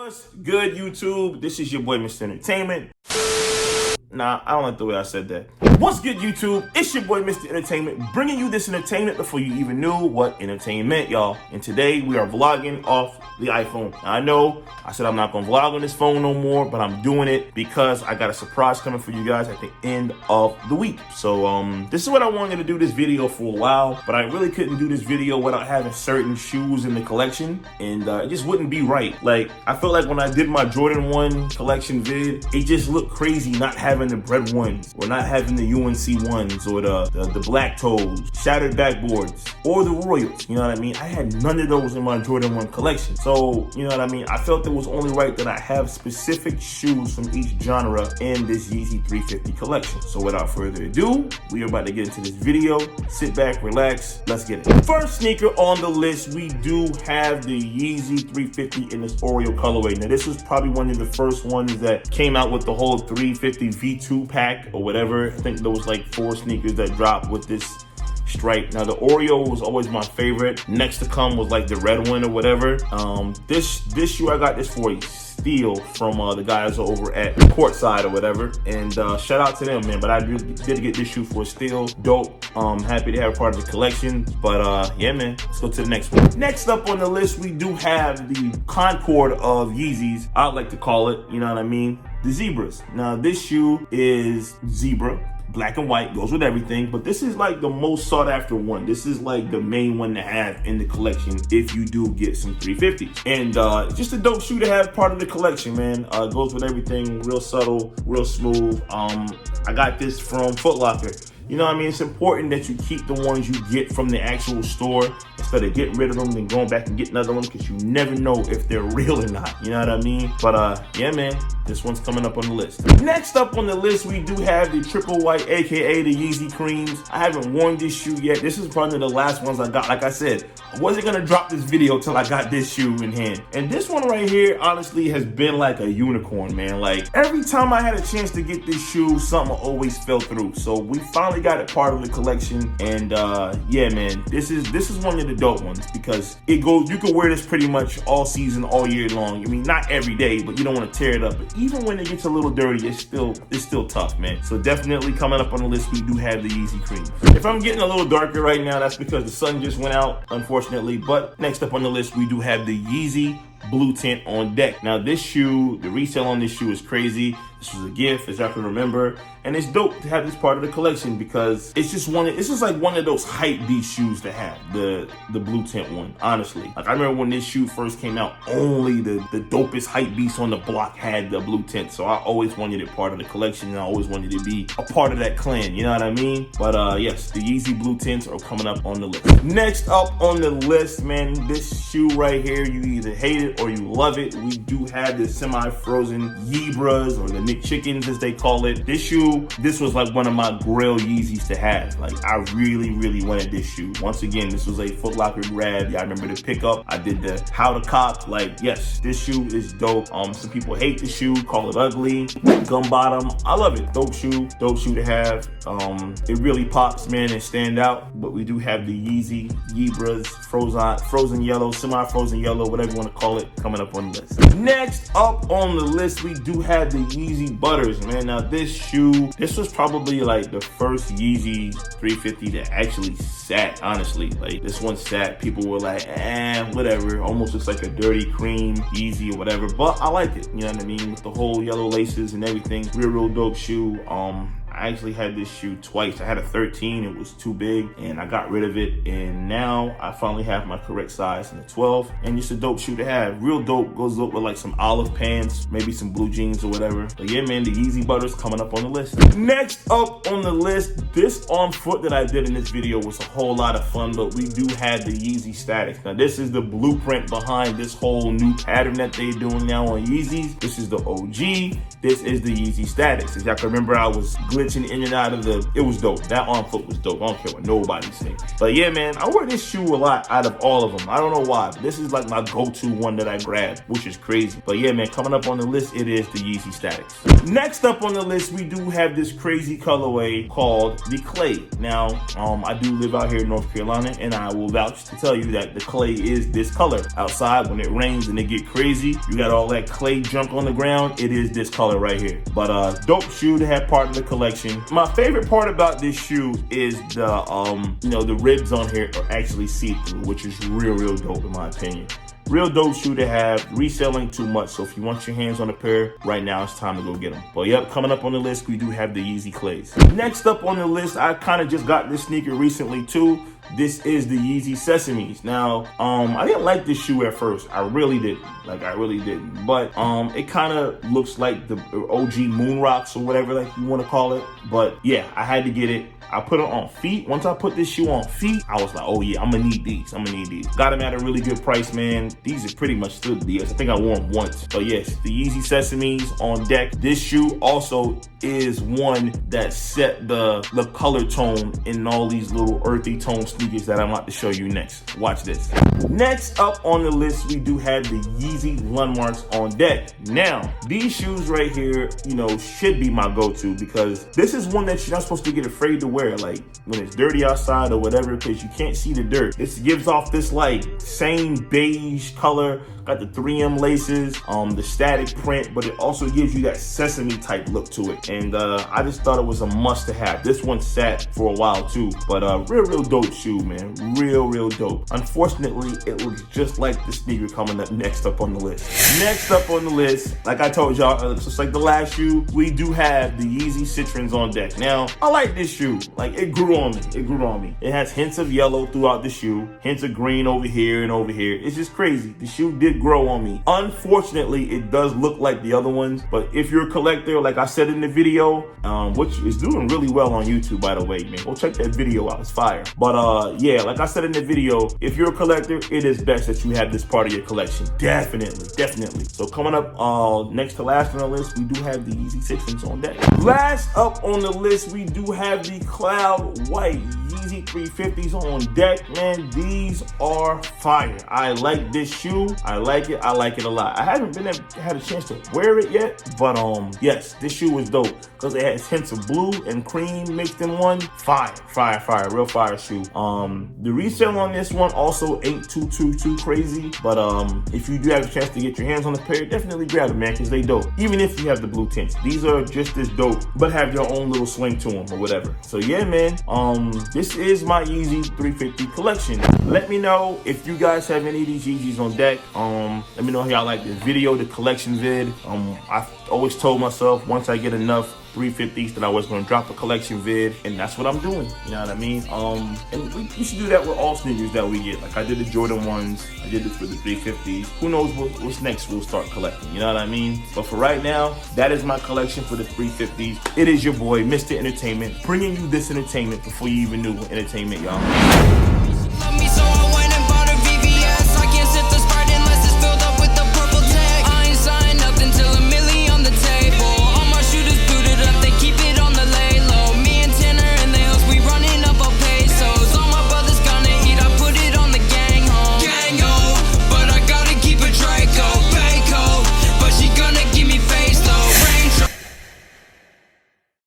What's good, YouTube? This is your boy, Mr. Entertainment. Nah, I don't like the way I said that. What's good, YouTube? It's your boy, Mr. Entertainment, bringing you this entertainment before you even knew what entertainment, y'all. And today, we are vlogging off the iPhone. Now, I know I said I'm not gonna vlog on this phone no more, but I'm doing it because I got a surprise coming for you guys at the end of the week. So, this is what I wanted to do this video for a while, but I really couldn't do this video without having certain shoes in the collection, and it just wouldn't be right. Like, I felt like when I did my Jordan 1 collection vid, it just looked crazy not having the bread ones, or not having the UNC ones, or the black toes, shattered backboards, or the Royals. You know what I mean? I had none of those in my Jordan 1 collection. So, you know what I mean? I felt it was only right that I have specific shoes from each genre in this Yeezy 350 collection. So without further ado, we are about to get into this video. Sit back, relax, let's get it. First sneaker on the list, we do have the Yeezy 350 in this Oreo colorway. Now, this was probably one of the first ones that came out with the whole 350 V2 pack or whatever. I think there was like 4 sneakers that dropped with this stripe. Now, the Oreo was always my favorite. Next to come was like the red one or whatever. This shoe, I got this for a steal from the guys over at Courtside or whatever. And shout out to them, man. But I did get this shoe for a steal. Dope. Happy to have part of the collection. But yeah, man, let's go to the next one. Next up on the list, we do have the Concord of Yeezys. I like to call it, you know what I mean? The Zebras. Now, this shoe is zebra. Black and white, goes with everything, but this is like the most sought after one. This is like the main one to have in the collection if you do get some 350s. And just a dope shoe to have part of the collection, man. Goes with everything, real subtle, real smooth. I got this from Foot Locker. You know what I mean? It's important that you keep the ones you get from the actual store instead of getting rid of them and going back and getting another one, because you never know if they're real or not. You know what I mean? But yeah, man, this one's coming up on the list. Next up on the list, we do have the Triple White, aka the Yeezy Creams. I haven't worn this shoe yet. This is probably the last ones I got. Like I said, I wasn't gonna drop this video till I got this shoe in hand. And this one right here, honestly, has been like a unicorn, man. Like, every time I had a chance to get this shoe, something always fell through. So we finally got it part of the collection. And yeah, man, this is one of the dope ones, because it goes, you can wear this pretty much all season, all year long. I mean, not every day, but you don't want to tear it up. But even when it gets a little dirty, it's still tough, man. So definitely coming up on the list, we do have the Yeezy Cream. If I'm getting a little darker right now, that's because the sun just went out, unfortunately. But next up on the list, we do have the Yeezy Blue Tint on deck. Now, this shoe, the resale on this shoe is crazy. This was a gift, as y'all can remember, and it's dope to have this part of the collection because it's just like one of those hype beast shoes to have, the Blue Tint one. Honestly, like, I remember when this shoe first came out, only the dopest hype beast on the block had the Blue Tint, so I always wanted it part of the collection, and I always wanted to be a part of that clan. You know what I mean? But yes, the Yeezy Blue Tints are coming up on the list. Next up on the list, man, this shoe right here, you either hate it or you love it. We do have the semi-frozen Yebras, or the Chickens as they call it. This shoe, this was like one of my grail Yeezys to have. Like, I really wanted this shoe. Once again, this was a Foot Locker grab. Yeah, I remember the pickup. I did the how to cop. Like, yes, this shoe is dope. Some people hate the shoe, call it ugly, gum bottom. I love it. Dope shoe to have. It really pops, man, and stand out. But we do have the Yeezy Yebras, frozen yellow, semi-frozen yellow, whatever you want to call it, coming up on the list. Next up on the list, we do have the Yeezy Butters, man. Now, this shoe, this was probably like the first Yeezy 350 that actually sat, honestly. Like, this one sat, people were like, whatever, almost just like a dirty cream Yeezy or whatever, but I like it, you know what I mean, with the whole yellow laces and everything. Real dope shoe. I actually had this shoe twice. I had a 13, it was too big, and I got rid of it, and now I finally have my correct size in the 12, and just a dope shoe to have. Real dope, goes up with like some olive pants, maybe some blue jeans or whatever. But yeah, man, the Yeezy Butters coming up on the list. Next up on the list, this on foot that I did in this video was a whole lot of fun, but we do have the Yeezy Statics. Now, this is the blueprint behind this whole new pattern that they're doing now on Yeezys. This is the OG. This is the Yeezy Statics. As y'all can remember, I was glitching glitching in and out of it was dope. That on foot was dope. I don't care what nobody say. But yeah, man, I wear this shoe a lot out of all of them. I don't know why, but this is like my go-to one that I grabbed, which is crazy. But yeah, man, coming up on the list, it is the Yeezy Statics. Next up on the list, we do have this crazy colorway called the Clay. Now, I do live out here in North Carolina, and I will vouch to tell you that the clay is this color. Outside, when it rains and it get crazy, you got all that clay junk on the ground, it is this color right here. But dope shoe to have part of the collection. My favorite part about this shoe is the ribs on here are actually see-through, which is real dope in my opinion. Real dope shoe to have, reselling too much. So if you want your hands on a pair, right now it's time to go get them. But yep, coming up on the list, we do have the Yeezy Clays. Next up on the list, I kind of just got this sneaker recently too. This is the Yeezy Sesames. Now, I didn't like this shoe at first. I really didn't. But it kind of looks like the OG Moon Rocks or whatever like you want to call it. But yeah, I had to get it. I put it on feet. Once I put this shoe on feet, I was like, oh yeah, I'm gonna need these. Got them at a really good price, man. These are pretty much still the deals. I think I wore them once. But yes, the Yeezy Sesames on deck. This shoe also is one that set the color tone in all these little earthy tone sneakers that I'm about to show you next. Watch this. Next up on the list, we do have the Yeezy Landmarks on deck. Now, these shoes right here, should be my go-to because this is one that you're not supposed to get afraid to wear, like when it's dirty outside or whatever, because you can't see the dirt. This gives off this like same beige color, got the 3M laces, the static print, but it also gives you that sesame type look to it. And I just thought it was a must to have. This one sat for a while too, but real dope shoe, man. Real dope. Unfortunately, it looks just like the sneaker coming up next up on the list. Next up on the list, like I told y'all, just like the last shoe, we do have the Yeezy Citrins on deck. Now, I like this shoe. Like, it grew on me. It has hints of yellow throughout the shoe, hints of green over here and over here. It's just crazy. The shoe did grow on me. Unfortunately, it does look like the other ones, but if you're a collector, like I said in the video, which is doing really well on YouTube, by the way, man, go check that video out. It's fire. But yeah, like I said in the video, if you're a collector, it is best that you have this part of your collection. Definitely. So coming up next to last on the list, we do have the Yeezy Citrins on deck. Last up on the list, we do have the Cloud White Yeezy 350s on deck. Man, these are fire. I like this shoe. I like it a lot. I haven't had a chance to wear it yet, but yes, this shoe is dope because it has hints of blue and cream mixed in one. Fire, real fire shoe. The resale on this one also ain't too crazy, but if you do have a chance to get your hands on the pair, definitely grab them, man, because they dope. Even if you have the blue tints, these are just as dope, but have your own little swing to them or whatever. So yeah, man, this is my Yeezy 350 collection. Let me know if you guys have any of these Yeezys on deck. Let me know how y'all like this video, the collection vid. I've always told myself once I get enough 350s that I was going to drop a collection vid, and that's what I'm doing. You know what I mean? And we should do that with all sneakers that we get. Like I did the Jordan 1s, I did this for the 350s. Who knows what's next we'll start collecting, you know what I mean? But for right now, that is my collection for the 350s. It is your boy, Mr. Entertainment, bringing you this entertainment before you even knew what entertainment, y'all.